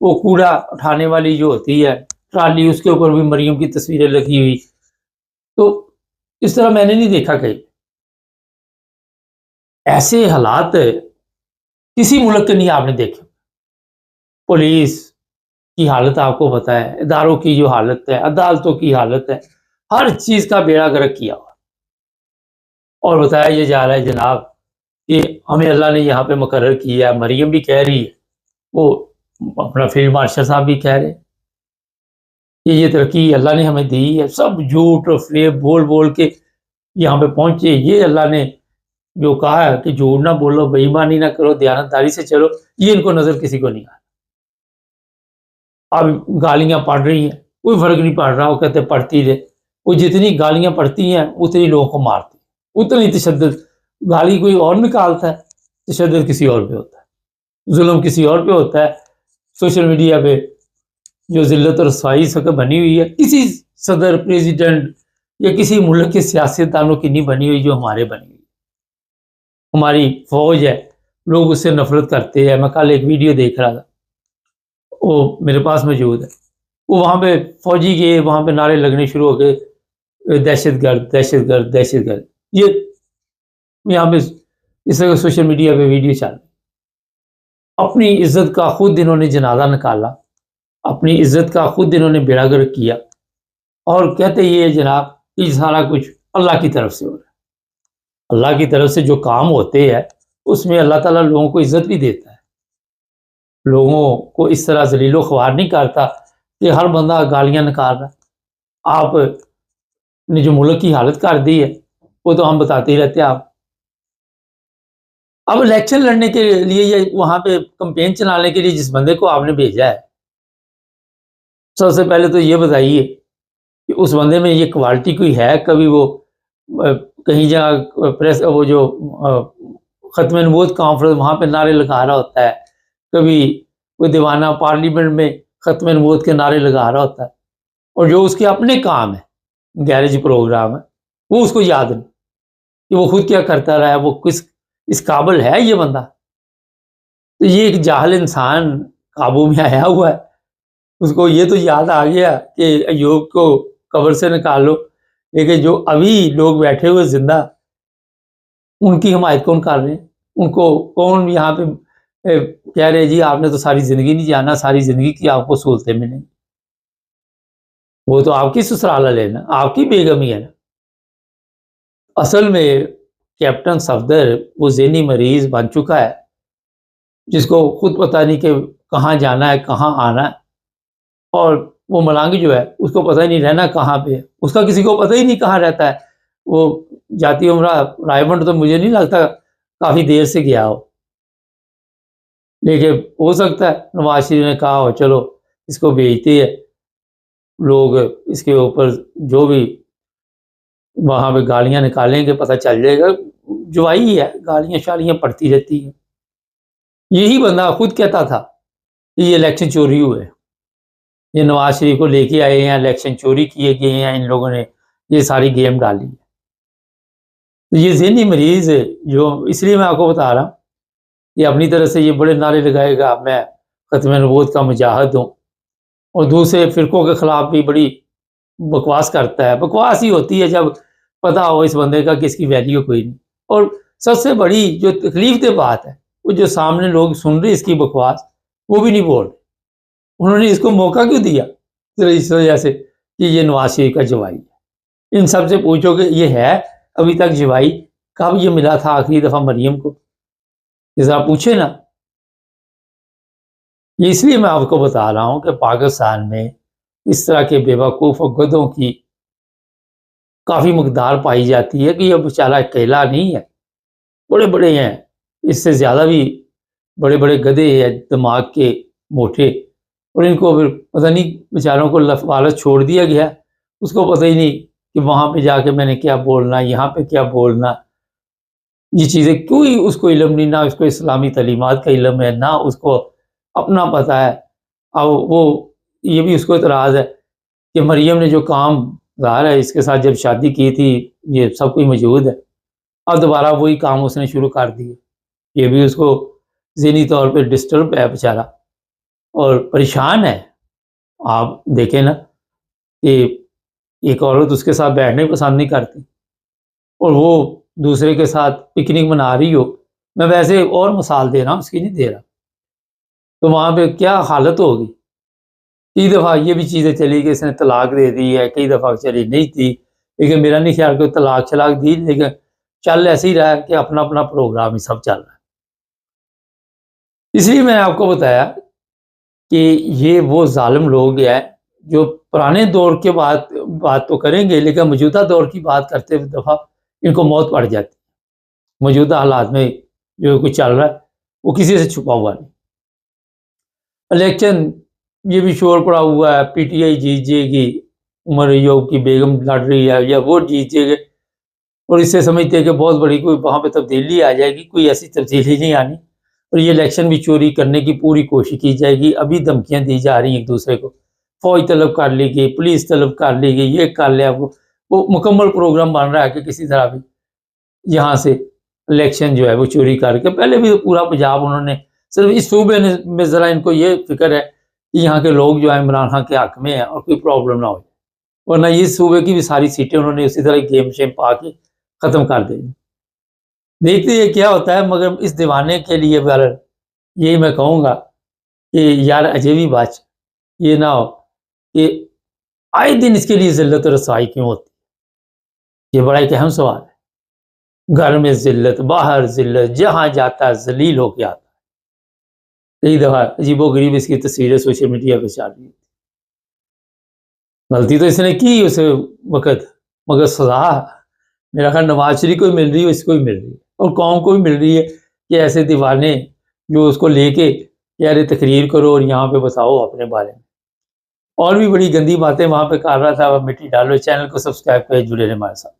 وہ کوڑا اٹھانے والی جو ہوتی ہے ٹرالی، اس کے اوپر بھی مریم کی تصویریں لگی ہوئی. تو اس طرح میں نے نہیں دیکھا کہیں. ایسے حالات کسی ملک کے نہیں آپ نے دیکھے. پولیس کی حالت آپ کو پتہ ہے، اداروں کی جو حالت ہے، عدالتوں کی حالت ہے، ہر چیز کا بیڑا گرک کیا ہوا اور بتایا یہ جا رہا ہے جناب کہ ہمیں اللہ نے یہاں پہ مقرر کیا ہے. مریم بھی کہہ رہی ہے، وہ اپنا فیلڈ مارشل صاحب بھی کہہ رہے کہ یہ ترقی اللہ نے ہمیں دی ہے. سب جھوٹ اور فریب بول بول کے یہاں پہ پہنچے. یہ اللہ نے جو کہا ہے کہ جھوٹ نہ بولو، بے ایمانی نہ کرو، دیانتداری سے چلو، یہ ان کو نظر کسی کو نہیں آیا. اب گالیاں پڑھ رہی ہیں، کوئی فرق نہیں پڑ رہا. وہ کہتے پڑھتی رہے. وہ جتنی گالیاں پڑھتی ہیں اتنی لوگوں کو مارتی، اتنی تشدد. گالی کوئی اور نکالتا ہے، تشدد کسی اور پہ ہوتا ہے، ظلم کسی اور پہ ہوتا ہے. سوشل میڈیا پہ جو ذلت اور رسوائی سب بنی ہوئی ہے، کسی صدر، پریزیڈنٹ یا کسی ملک کے سیاستدانوں کی نہیں بنی ہوئی جو ہمارے بنی ہوئی. ہماری فوج ہے، لوگ اس سے نفرت کرتے ہیں. میں کل ایک ویڈیو دیکھ رہا تھا، وہ میرے پاس موجود ہے. وہ وہاں پہ فوجی کے وہاں پہ نعرے لگنے شروع ہو گئے، دہشت گرد دہشت گرد دہشت گرد. یہ یہاں پہ اس طرح سوشل میڈیا پہ ویڈیو چل رہی. اپنی عزت کا خود انہوں نے جنازہ نکالا، اپنی عزت کا خود انہوں نے بیڑا گرک کیا اور کہتے یہ جناب یہ سارا کچھ اللہ کی طرف سے ہو رہا ہے. اللہ کی طرف سے جو کام ہوتے ہیں اس میں اللہ تعالیٰ لوگوں کو عزت بھی دیتا ہے، لوگوں کو اس طرح ذلیل و خوار نہیں کرتا کہ ہر بندہ گالیاں نکال رہا ہے. آپ نے جو ملک کی حالت کر دی ہے وہ تو ہم بتاتے ہی رہتے ہیں. آپ اب الیکشن لڑنے کے لیے یا وہاں پہ کمپین چلانے کے لیے جس بندے کو آپ نے بھیجا ہے، سب سے پہلے تو یہ بتائیے کہ اس بندے میں یہ کوالٹی کوئی ہے. کبھی وہ کہیں جگہ پریس وہ جو ختم نبوت کانفرنس وہاں پہ نعرے لگا رہا ہوتا ہے، کبھی کوئی دیوانہ پارلیمنٹ میں ختم نبوت کے نعرے لگا رہا ہوتا ہے، اور جو اس کے اپنے کام ہے، گیرج پروگرام ہے، وہ اس کو یاد نہیں کہ وہ خود کیا کرتا رہا ہے، وہ اس قابل ہے یہ بندہ. تو یہ ایک جاہل انسان قابو میں آیا ہوا ہے. اس کو یہ تو یاد آ گیا کہ ایوب کو قبر سے نکالو، لیکن جو ابھی لوگ بیٹھے ہوئے زندہ، ان کی حمایت کون کر رہے ہیں؟ ان کو کون یہاں پہ کہہ رہے جی آپ نے تو ساری زندگی نہیں جانا، ساری زندگی کی آپ کو سہولتیں ملیں. وہ تو آپ کی سسرالہ لینا، آپ کی بیگمی ہے نا. اصل میں کیپٹن صفدر وہ ذہنی مریض بن چکا ہے جس کو خود پتہ نہیں کہ کہاں جانا ہے، کہاں آنا ہے. اور وہ ملانگ جو ہے اس کو پتہ ہی نہیں رہنا کہاں پہ ہے، اس کا کسی کو پتہ ہی نہیں کہاں رہتا ہے. وہ جاتی عمرہ رائے منڈ تو مجھے نہیں لگتا کافی دیر سے گیا ہو، لیکن ہو سکتا ہے نواز شریف نے کہا ہو چلو اس کو بھیجتے ہیں. لوگ اس کے اوپر جو بھی وہاں پہ گالیاں نکالیں گے پتہ چل جائے گا. جوائی ہے، گالیاں شالیاں پڑتی رہتی ہیں. یہی بندہ خود کہتا تھا کہ یہ الیکشن چوری ہوئے، یہ نواز شریف کو لے کے آئے ہیں، الیکشن چوری کیے گئے ہیں، ان لوگوں نے یہ ساری گیم ڈالی ہے. یہ ذہنی مریض ہے جو، اس لیے میں آپ کو بتا رہا ہوں، یہ اپنی طرف سے یہ بڑے نعرے لگائے گا میں ختم نبوت کا مجاہد ہوں، اور دوسرے فرقوں کے خلاف بھی بڑی بکواس کرتا ہے. بکواس ہی ہوتی ہے جب پتہ ہو اس بندے کا کہ اس کی ویلیو کوئی نہیں. اور سب سے بڑی جو تکلیف دہ بات ہے، وہ جو سامنے لوگ سن رہے اس کی بکواس، وہ بھی نہیں بول رہے. انہوں نے اس کو موقع کیوں دیا؟ اس وجہ سے کہ یہ نواز شریف کا جوائی ہے. ان سب سے پوچھو کہ یہ ہے ابھی تک جوائی؟ کب یہ ملا تھا آخری دفعہ مریم کو؟ ذرا پوچھے نا. یہ اس لیے میں آپ کو بتا رہا ہوں کہ پاکستان میں اس طرح کے بے وقوف اور گدھوں کی کافی مقدار پائی جاتی ہے کہ یہ بیچارہ اکیلا نہیں ہے، بڑے بڑے ہیں، اس سے زیادہ بھی بڑے بڑے گدھے ہیں دماغ کے موٹے، اور ان کو پھر پتہ نہیں بیچاروں کو لفالت چھوڑ دیا گیا. اس کو پتہ ہی نہیں کہ وہاں پہ جا کے میں نے کیا بولنا، یہاں پہ کیا بولنا. یہ چیزیں کوئی اس کو علم نہیں، نہ اس کو اسلامی تعلیمات کا علم ہے، نہ اس کو اپنا پتہ ہے. اب وہ یہ بھی اس کو اعتراض ہے کہ مریم نے جو کام ظاہر ہے اس کے ساتھ جب شادی کی تھی یہ سب کوئی موجود ہے، اب دوبارہ وہی کام اس نے شروع کر دیے. یہ بھی اس کو ذہنی طور پہ ڈسٹرب ہے بیچارہ. اور پریشان ہے. آپ دیکھیں نا کہ ایک عورت اس کے ساتھ بیٹھنے پسند نہیں کرتی اور وہ دوسرے کے ساتھ پکنک منا رہی ہو. میں ویسے اور مثال دے رہا ہوں، اس کی نہیں دے رہا. تو وہاں پہ کیا حالت ہوگی. کئی دفعہ یہ بھی چیزیں چلی کہ اس نے طلاق دے دی ہے، کئی دفعہ چلی نہیں تھی، لیکن میرا نہیں خیال کہ طلاق چلاق دی، لیکن چل ایسے ہی رہا ہے کہ اپنا اپنا پروگرام ہی سب چل رہا ہے. اس لیے میں نے آپ کو بتایا کہ یہ وہ ظالم لوگ ہیں جو پرانے دور کے بات تو کریں گے، لیکن موجودہ دور کی بات کرتے ہوئے دفعہ ان کو موت پڑ جاتی ہے. موجودہ حالات میں جو کچھ چل رہا ہے وہ کسی سے چھپا ہوا نہیں. الیکشن یہ بھی شور پڑا ہوا ہے، پی ٹی آئی جیت جائے گی، عمر ایوب کی بیگم لڑ رہی ہے، یا وہ جیت جائے گے، اور اس سے سمجھتے ہیں کہ بہت بڑی کوئی وہاں پہ تبدیلی آ جائے گی. کوئی ایسی تبدیلی نہیں آنی، اور یہ الیکشن بھی چوری کرنے کی پوری کوشش کی جائے گی. ابھی دھمکیاں دی جا رہی ہیں ایک دوسرے کو، فوج طلب کر لی گئی، پولیس طلب کر لی گئی، یہ کر لیا وہ مکمل پروگرام بن رہا ہے کہ کسی طرح بھی یہاں سے الیکشن جو ہے وہ چوری کر کے. پہلے بھی پورا پنجاب انہوں نے، صرف اس صوبے میں ذرا ان کو یہ فکر ہے کہ یہاں کے لوگ جو ہیں عمران خان کے حق میں ہیں اور کوئی پرابلم نہ ہو جائے، ورنہ اس صوبے کی بھی ساری سیٹیں انہوں نے اسی طرح گیم شیم پا کے ختم کر دیں. دیکھتے یہ کیا ہوتا ہے. مگر اس دیوانے کے لیے یہی میں کہوں گا کہ یار اجے بھی بچ، یہ نہ ہو کہ آئے دن اس کے لیے ذلت و رسوائی کیوں ہوتی ہے. یہ بڑا ایک اہم سوال ہے. گھر میں ذلت، باہر ذلت، جہاں جاتا ہے ذلیل ہو کے آتا ہے. کئی دفعہ عجیب و غریب اس کی تصویریں سوشل میڈیا پہ چل رہی ہیں. غلطی تو اس نے کی اس وقت، مگر سزا میرا خیال نواز شریف کو بھی مل رہی ہے، اس کو بھی مل رہی ہے، اور قوم کو بھی مل رہی ہے کہ ایسے دیوانے جو اس کو لے کے یار تقریر کرو اور یہاں پہ بتاؤ اپنے بارے میں. اور بھی بڑی گندی باتیں وہاں پہ کر رہا تھا. مٹی ڈالو. چینل کو سبسکرائب کرے، جڑے رہے ہمارے ساتھ.